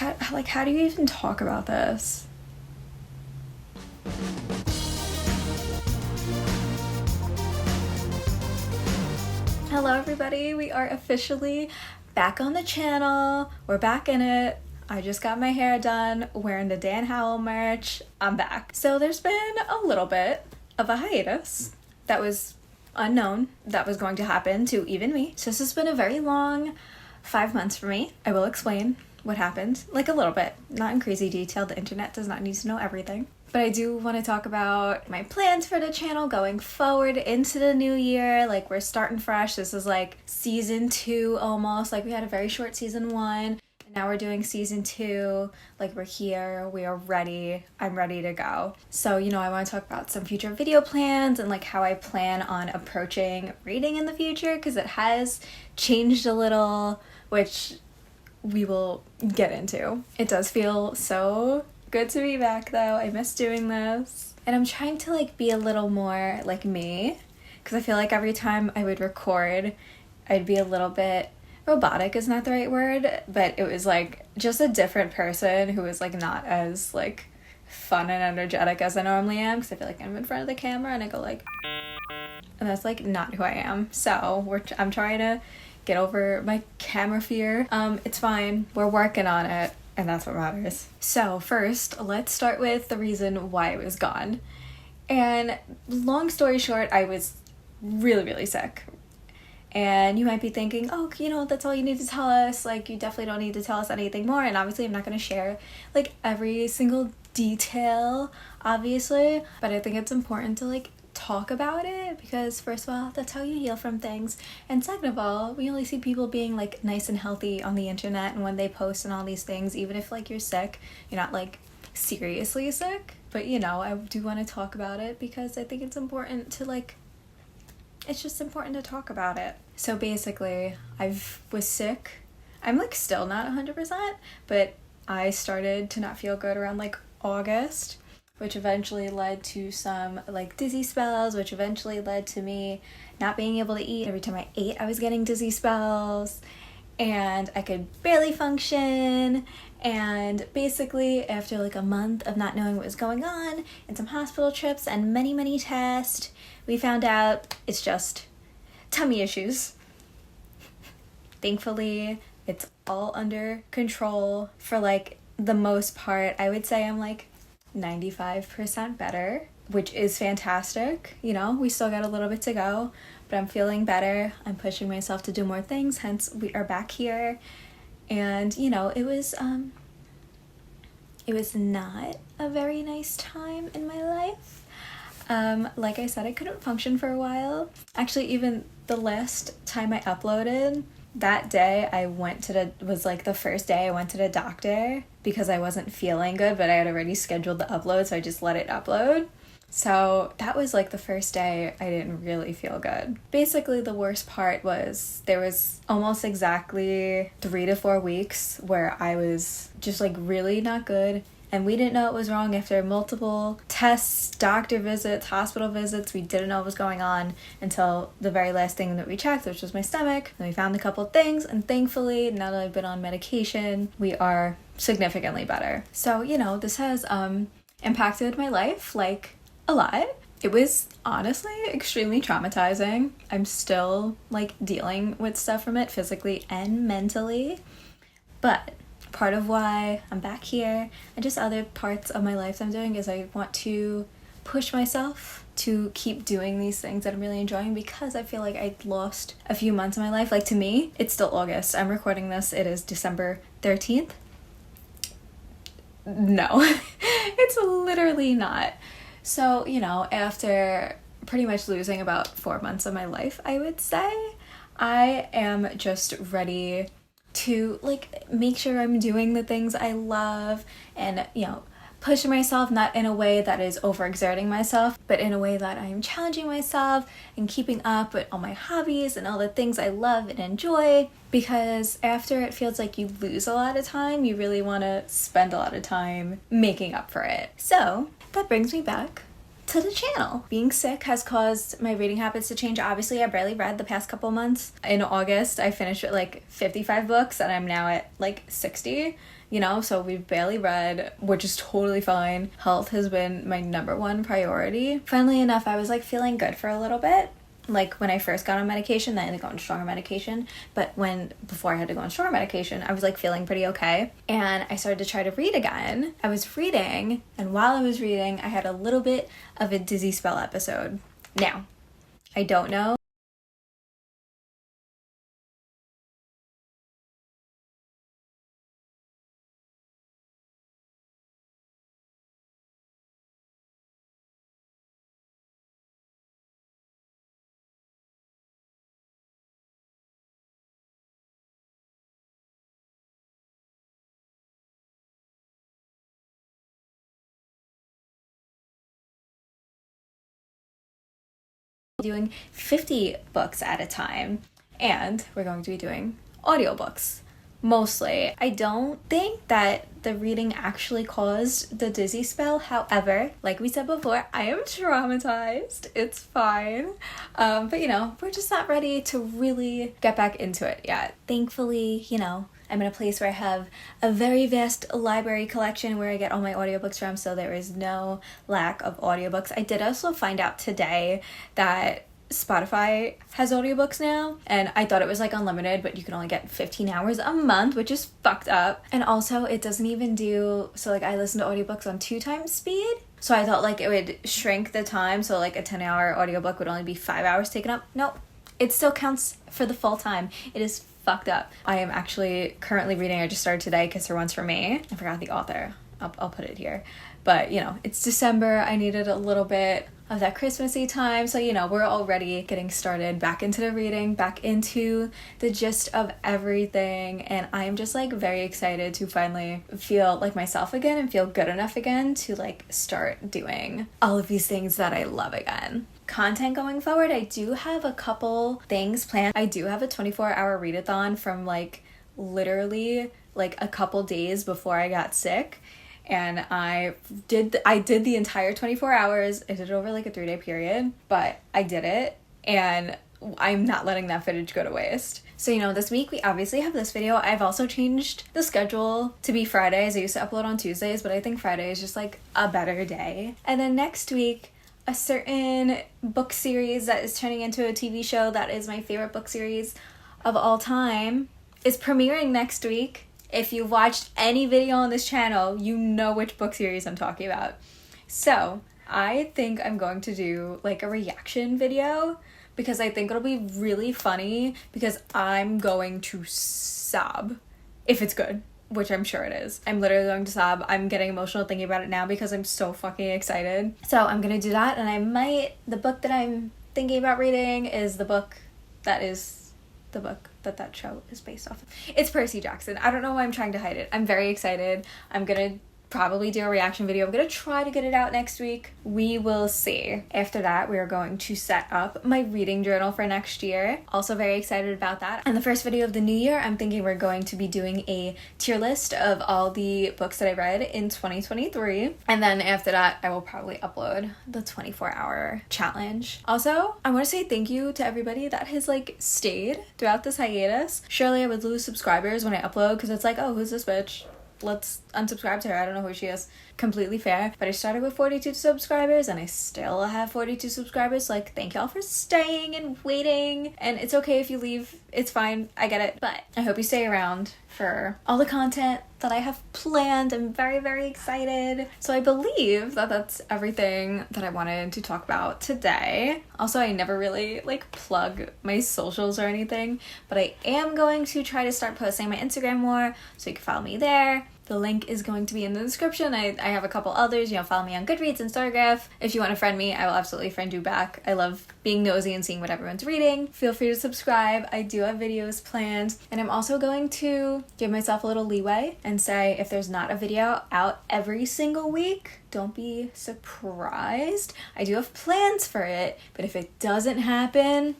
how do you even talk about this? Hello everybody, we are officially back on the channel. We're back in it. I just got my hair done, wearing the Dan Howell merch. I'm back. So there's been a little bit of a hiatus that was unknown that was going to happen to even me. So this has been a very long 5 months for me. I will explain what happened, like a little bit, not in crazy detail. The internet does not need to know everything. But I do want to talk about my plans for the channel going forward into the new year. Like, we're starting fresh. This is like season 2 almost. Like, we had a very short season 1. And now we're doing season 2. Like, we're here. We are ready. I'm ready to go. So, you know, I want to talk about some future video plans and like how I plan on approaching reading in the future, because it has changed a little, which we will get into. It does feel so good to be back though. I miss doing this. And I'm trying to like be a little more like me, because I feel like every time I would record, I'd be a little bit robotic is not the right word, but it was like just a different person who was like not as like fun and energetic as I normally am, because I feel like I'm in front of the camera and I go like, and that's like not who I am. So I'm trying to get over my camera fear. It's fine. We're working on it. And that's what matters. So first, let's start with the reason why I was gone. And long story short, I was really, really sick. And you might be thinking, oh, you know, that's all you need to tell us. Like, you definitely don't need to tell us anything more. And obviously, I'm not going to share, like, every single detail, obviously. But I think it's important to, like, talk about it, because first of all, that's how you heal from things, and second of all, we only see people being like nice and healthy on the internet and when they post and all these things, even if like you're sick, you're not like seriously sick. But you know, I do want to talk about it because I think it's important to like, it's just important to talk about it. So basically, I was sick. I'm like still not 100%, but I started to not feel good around like August, which eventually led to some like dizzy spells, which eventually led to me not being able to eat. Every time I ate, I was getting dizzy spells and I could barely function. And basically, after like a month of not knowing what was going on and some hospital trips and many, many tests, we found out it's just tummy issues. Thankfully, it's all under control for like the most part. I would say I'm like 95% better, which is fantastic. You know, we still got a little bit to go, but I'm feeling better. I'm pushing myself to do more things, hence we are back here. And you know, it was not a very nice time in my life. Like I said, I couldn't function for a while. Actually, even the last time I uploaded, that day I went to was like the first day I went to the doctor because I wasn't feeling good, but I had already scheduled the upload, so I just let it upload. So that was like the first day I didn't really feel good. Basically, the worst part was there was almost exactly 3 to 4 weeks where I was just like really not good. And we didn't know it was wrong after multiple tests, doctor visits, hospital visits. We didn't know what was going on until the very last thing that we checked, which was my stomach. And we found a couple of things, and thankfully, now that I've been on medication, we are significantly better. So, you know, this has impacted my life, like, a lot. It was honestly extremely traumatizing. I'm still, like, dealing with stuff from it physically and mentally. But part of why I'm back here and just other parts of my life I'm doing is I want to push myself to keep doing these things that I'm really enjoying, because I feel like I lost a few months of my life. Like, to me, it's still August. I'm recording this. It is December 13th. No, it's literally not. So, you know, after pretty much losing about 4 months of my life, I would say, I am just ready to like make sure I'm doing the things I love and, you know, pushing myself, not in a way that is overexerting myself, but in a way that I'm challenging myself and keeping up with all my hobbies and all the things I love and enjoy. Because after it feels like you lose a lot of time, you really want to spend a lot of time making up for it. So that brings me back to the channel. Being sick has caused my reading habits to change. Obviously, I barely read the past couple months. In August, I finished with like 55 books and I'm now at like 60. you know, so we've barely read, which is totally fine. Health has been my #1 priority. Funnily enough, I was like feeling good for a little bit. Like when I first got on medication, then I got on stronger medication. But before I had to go on stronger medication, I was like feeling pretty okay. And I started to try to read again. I was reading, and while I was reading, I had a little bit of a dizzy spell episode. Now, I don't know doing 50 books at a time, and we're going to be doing audiobooks mostly. I don't think that the reading actually caused the dizzy spell. However, like we said before, I am traumatized. It's fine. But you know, we're just not ready to really get back into it yet. Thankfully, you know, I'm in a place where I have a very vast library collection where I get all my audiobooks from, so there is no lack of audiobooks. I did also find out today that Spotify has audiobooks now, and I thought it was like unlimited, but you can only get 15 hours a month, which is fucked up. And also it doesn't even do, so like I listen to audiobooks on 2 times speed, so I thought like it would shrink the time, so like a 10-hour audiobook would only be 5 hours taken up. Nope, it still counts for the full time. It is fucked up. I am actually currently reading, I just started today, Kiss Her Once for Me. I forgot the author. I'll put it here. But, you know, it's December. I needed a little bit of that Christmassy time. So, you know, we're already getting started back into the reading, back into the gist of everything. And I'm just like very excited to finally feel like myself again and feel good enough again to like start doing all of these things that I love again. Content going forward, I do have a couple things planned. I do have a 24-hour readathon from like literally like a couple days before I got sick. And I did the entire 24 hours. I did it over like a 3-day period, but I did it, and I'm not letting that footage go to waste. So, you know, this week we obviously have this video. I've also changed the schedule to be Fridays. I used to upload on Tuesdays, but I think Friday is just like a better day. And then next week, a certain book series that is turning into a TV show that is my favorite book series of all time is premiering next week. If you've watched any video on this channel, you know which book series I'm talking about. So I think I'm going to do like a reaction video because I think it'll be really funny because I'm going to sob if it's good, which I'm sure it is. I'm literally going to sob. I'm getting emotional thinking about it now because I'm so fucking excited. So I'm gonna do that, and the book that I'm thinking about reading is the book that show is based off of. It's Percy Jackson. I don't know why I'm trying to hide it. I'm very excited. I'm gonna probably do a reaction video. I'm gonna try to get it out next week. We will see. After that, we are going to set up my reading journal for next year. Also very excited about that. And the first video of the new year, I'm thinking we're going to be doing a tier list of all the books that I read in 2023. And then after that, I will probably upload the 24-hour challenge. Also, I want to say thank you to everybody that has like stayed throughout this hiatus. Surely I would lose subscribers when I upload because it's like, oh, who's this bitch? Let's unsubscribe to her. I don't know who she is. Completely fair. But I started with 42 subscribers and I still have 42 subscribers. So, like, thank y'all for staying and waiting. And it's okay if you leave. It's fine. I get it. But I hope you stay around for all the content that I have planned. I'm very, very excited. So I believe that that's everything that I wanted to talk about today. Also, I never really like plug my socials or anything, but I am going to try to start posting my Instagram more, so you can follow me there. The link is going to be in the description. I have a couple others. You know, follow me on Goodreads and Storygraph. If you want to friend me, I will absolutely friend you back. I love being nosy and seeing what everyone's reading. Feel free to subscribe. I do have videos planned. And I'm also going to give myself a little leeway and say if there's not a video out every single week, don't be surprised. I do have plans for it, but if it doesn't happen,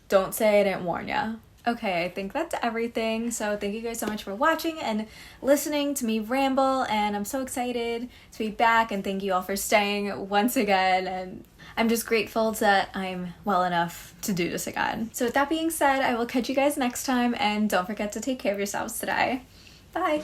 don't say I didn't warn ya. Okay, I think that's everything. So thank you guys so much for watching and listening to me ramble, and I'm so excited to be back, and thank you all for staying once again, and I'm just grateful that I'm well enough to do this again. So with that being said, I will catch you guys next time, and don't forget to take care of yourselves today. Bye.